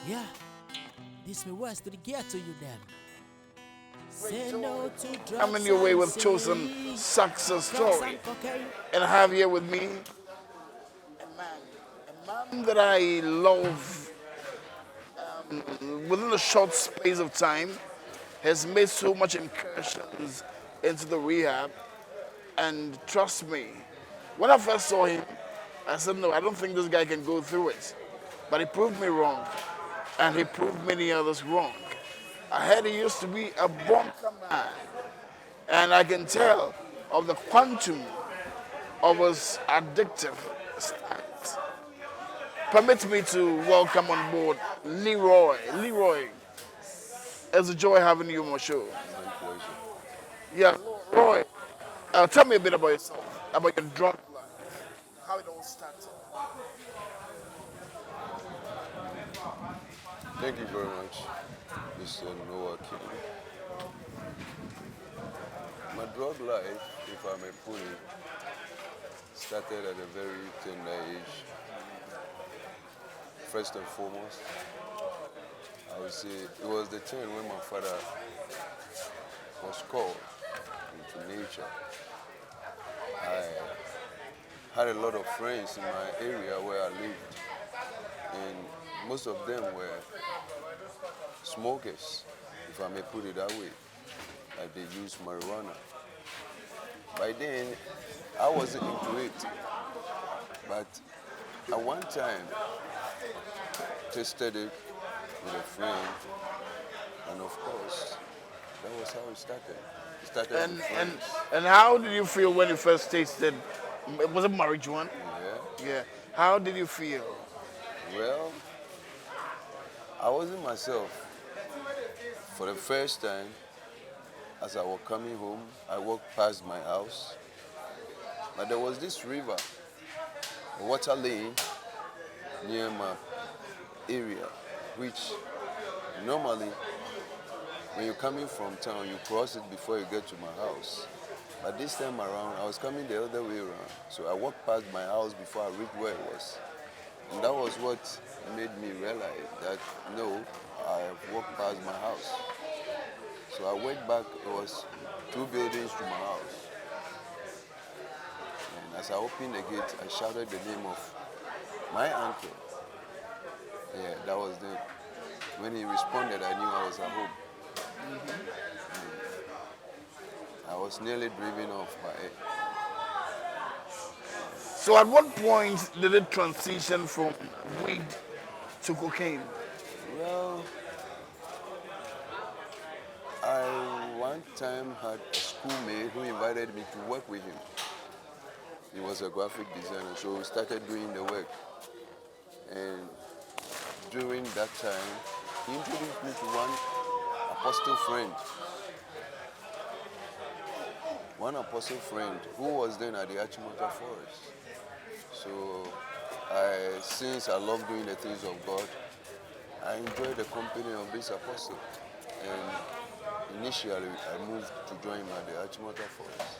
Yeah, this me words to the gear to you then. Say no to I'm in drugs your way and with chosen sin, success drugs story. and cocaine. And I have here with me a man that I love within a short space of time has made so much incursions into the rehab. And trust me, when I first saw him, I said, no, I don't think this guy can go through it. But he proved me wrong, and he proved many others wrong. I heard he used to be a bunker man, and I can tell of the quantum of his addictive stance. Permit me to welcome on board Leroy. Leroy, it's a joy having you on my show. My pleasure. Yeah, Roy, tell me a bit about yourself, about your drug life, how it all started. Thank you very much, Mr. Noah Kennedy. My drug life, if I may put it, started at a very tender age. First and foremost, I would say it was the time when my father was called into nature. I had a lot of friends in my area where I lived, and most of them were smokers, if I may put it that way. Like they used marijuana. By then, I wasn't into it, but at one time, tasted it with a friend, and of course, that was how it started. It started And, with and, friends. and how did you feel when you first tasted, was it marijuana? Yeah. Yeah. How did you feel? Well, I wasn't myself. For the first time, as I was coming home, I walked past my house, but there was this river, a water lane near my area, which normally when you're coming from town, you cross it before you get to my house. But this time around, I was coming the other way around. So I walked past my house before I reached where it was. And that was what made me realize that no, I have walked past my house. So I went back, it was 2 buildings to my house. And as I opened the gate, I shouted the name of my uncle. Yeah, that was the, when he responded, I knew I was at home. I was nearly driven off by it. So at what point did it transition from weed to cocaine? Well, I one time had a schoolmate who invited me to work with him. He was a graphic designer, so we started doing the work. And during that time, he introduced me to one apostle friend. One apostle friend who was then at the Achimota Forest. So since I love doing the things of God, I enjoyed the company of this apostle. And initially, I moved to join him at the Achimota Forest.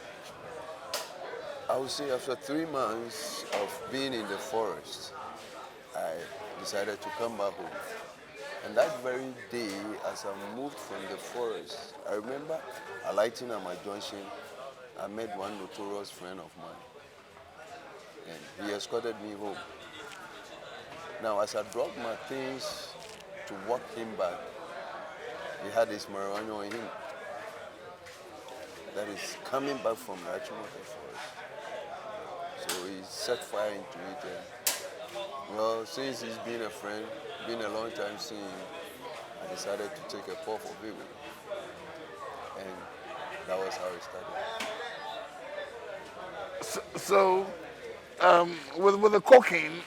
I would say after 3 months of being in the forest, I decided to come back home. And that very day, as I moved from the forest, I remember alighting at my junction, I met one notorious friend of mine. And he escorted me home. Now, as I dropped my things to walk him back, he had his marijuana on him. That is coming back from the Achimota Forest. So he set fire into it. And, well, since he's been a friend, been a long time seeing him, I decided to take a puff of it with him. And that was how it started. So with the cocaine,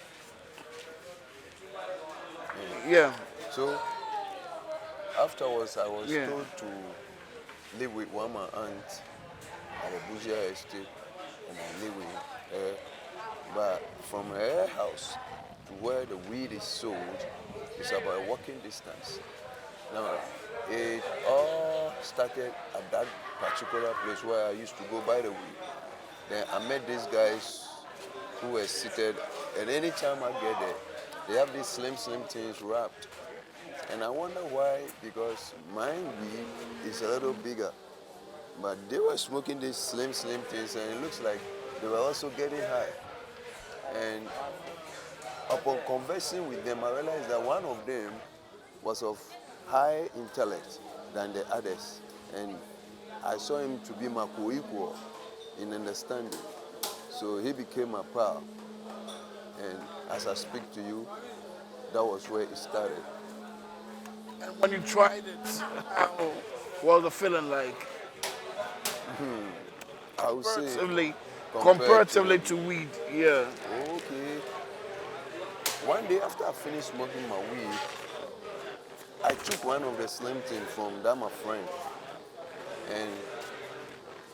yeah, So afterwards, I was yeah. told to live with one of my aunts at a Bougia estate, and I live with her. But from her house to where the weed is sold is about a walking distance. Now, it all started at that particular place where I used to go buy the weed. Then I met these guys who were seated, and anytime I get there, they have these slim things wrapped. And I wonder why, because my weed is a little bigger. But they were smoking these slim things, and it looks like they were also getting high. And upon conversing with them, I realized that one of them was of high intellect than the others. And I saw him to be my co-equal in understanding. So he became my pal. And as I speak to you, that was where it started. And when you tried it, how was the feeling like? I would say Comparatively to weed, yeah. okay. One day after I finished smoking my weed, I took one of the slim things from that my friend, and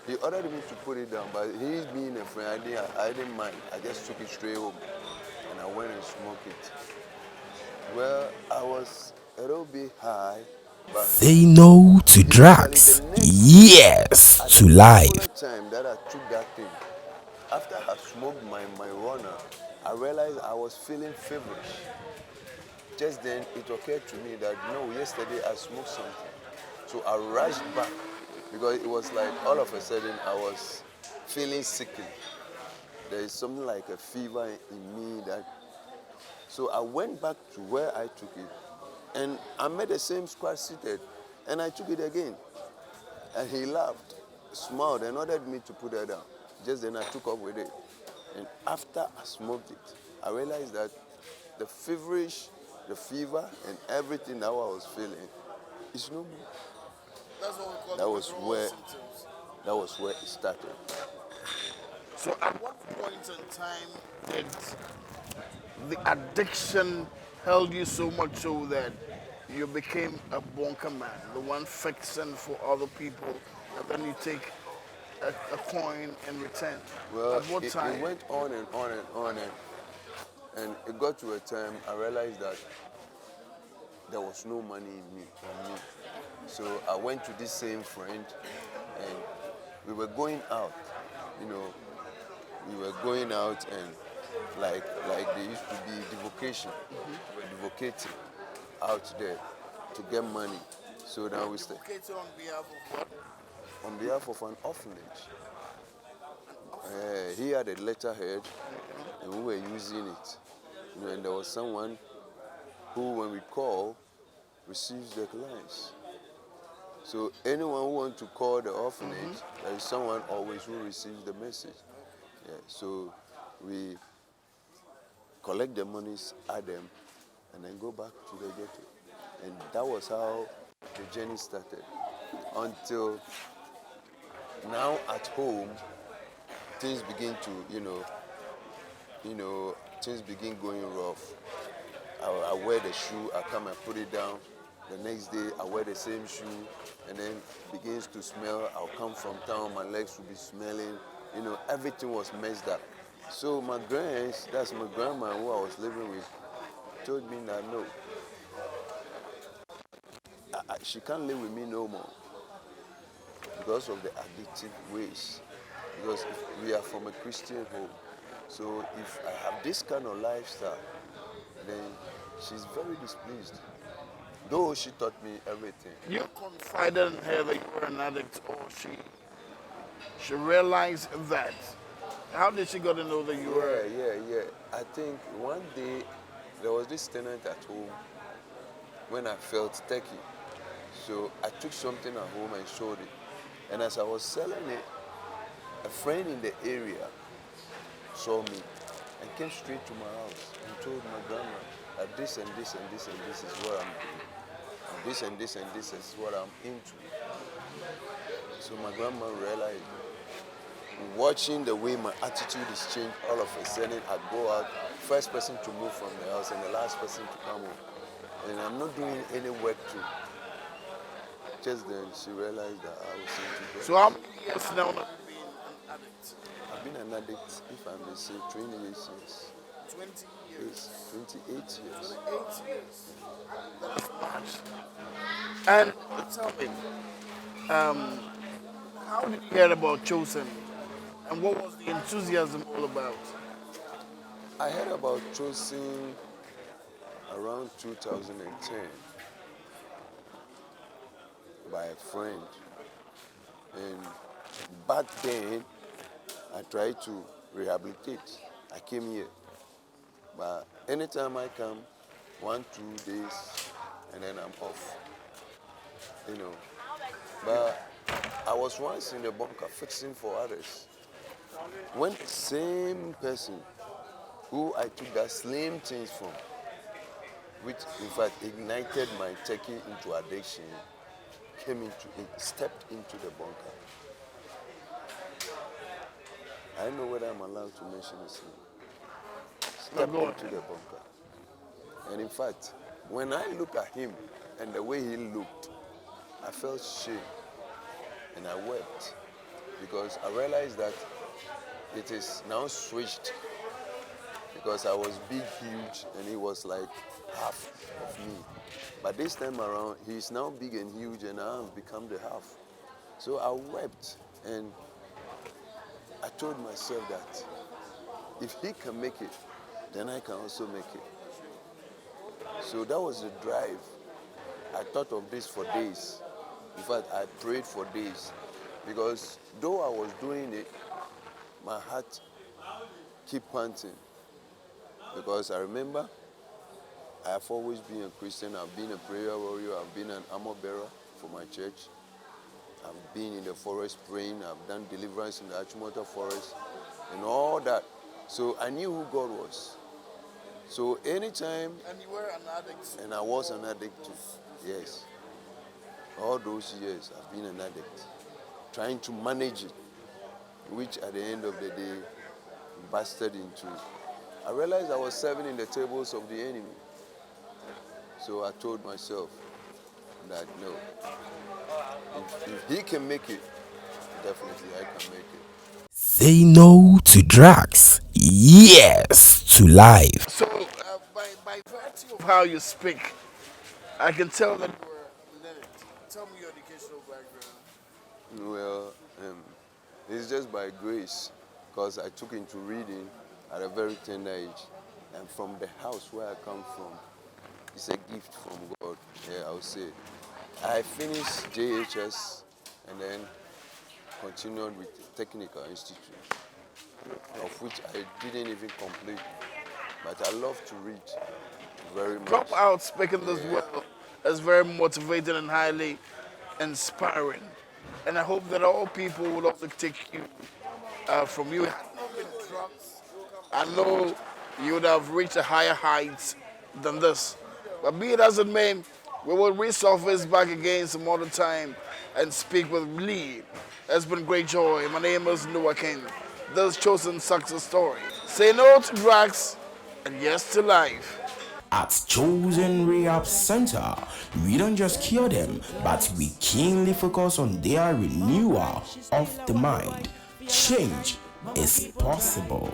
he ordered me to put it down. But he being a friend, I didn't mind. I just took it straight home, and I went and smoked it. Well, I was a little bit high, but Say no to drugs. Yes at to the life. particular time that I took that thing, after I smoked my marijuana, I realized I was feeling feverish. Just then, it occurred to me that no, yesterday I smoked something. So I rushed back because it was like all of a sudden I was feeling sickly. There is something like a fever in me that. So I went back to where I took it, and I met the same squad seated, and I took it again. And he laughed, smiled, and ordered me to put it down. Just then I took off with it. And after I smoked it, I realized that the feverish, the fever, and everything that I was feeling is no more. That's what we call That the was withdrawal where symptoms. that was where it started. So at what point in time did the addiction held you so much so that you became a bunker man, the one fixing for other people, and then you take a coin in return? Well, At what time? it went on and on and on, and it got to a time I realized that there was no money in me. So I went to this same friend, and we were going out. You know, we were going out, and like there used to be devocation. We were devocating out there to get money. So now we start Advocated on behalf of what? on behalf of an orphanage. He had a letterhead, and we were using it. You know, and there was someone who, when we call, receives the clients. So anyone who wants to call the orphanage, there is someone always who receives the message. Yeah, so we collect the monies, add them, and then go back to the ghetto. And that was how the journey started. Until now at home, things begin to, things begin going rough. I wear the shoe, I come and put it down. The next day, I wear the same shoe, and then begins to smell. I'll come from town, my legs will be smelling. Everything was messed up. So my that's my grandma who I was living with, told me that no, she can't live with me no more because of the addictive ways. Because we are from a Christian home. So if I have this kind of lifestyle, then she's very displeased. Though she taught me everything. You confided in her that you were an addict, or she realized that. How did she got to know that you were? Yeah. I think one day there was this tenant at home when I felt techie. So I took something at home and showed it. And as I was selling it, a friend in the area saw me and came straight to my house and told my grandma that this and this and this and this is what I'm doing. And this and this and this is what I'm into. So my grandma realized, watching the way my attitude is changed, all of a sudden I go out, first person to move from the house and the last person to come home. And I'm not doing any work too. Just then she realized that I was into drugs. So how many years now have you been an addict? I've been an addict, if I may say, 28 years. 20 years. Yes, 28 years. 8 years. That is much. And tell me, how did you hear about Chosen? And what was the enthusiasm all about? I heard about Chosen around 2010. by a friend. And back then, I tried to rehabilitate. I came here. But anytime I come, 1-2 days, and then I'm off. You know. But I was once in the bunker fixing for others. When the same person who I took that slim things from, which in fact ignited my taking into addiction, stepped into the bunker. I don't know whether I'm allowed to mention his name. Stepped into the bunker. And in fact, when I look at him and the way he looked, I felt shame and I wept because I realized that it is now switched because I was big, huge, and he was like half of me. But this time around, he's now big and huge, and I have become the half. So I wept, and I told myself that if he can make it, then I can also make it. So that was the drive. I thought of this for days. In fact, I prayed for days because though I was doing it, my heart kept panting. Because I remember I've always been a Christian. I've been a prayer warrior. I've been an armor bearer for my church. I've been in the forest praying. I've done deliverance in the Achimota forest and all that. So I knew who God was. So anytime... And you were an addict. And I was an addict too, yes. All those years I've been an addict. Trying to manage it, which at the end of the day, busted into. I realized I was serving in the tables of the enemy. So I told myself that no, if he can make it, definitely I can make it. Say no to drugs, yes to life. So, by virtue of how you speak, I can tell that you were an addict. Tell me your educational background. Well, it's just by grace, because I took into reading at a very tender age. And from the house where I come from, it's a gift from God, yeah, I would say. I finished JHS and then continued with Technical Institute, of which I didn't even complete. But I love to read very much. Drop out speaking this well is very motivating and highly inspiring. And I hope that all people will also take you from you. Had it not been drugs, I know you would have reached a higher height than this. But be it as it may, we will resurface back again some other time and speak with Lee. It's been great joy. My name is Noah King. This Chosen Success Story. Say no to drugs and yes to life. At Chosen Rehab Center, we don't just cure them, but we keenly focus on their renewal of the mind. Change is possible.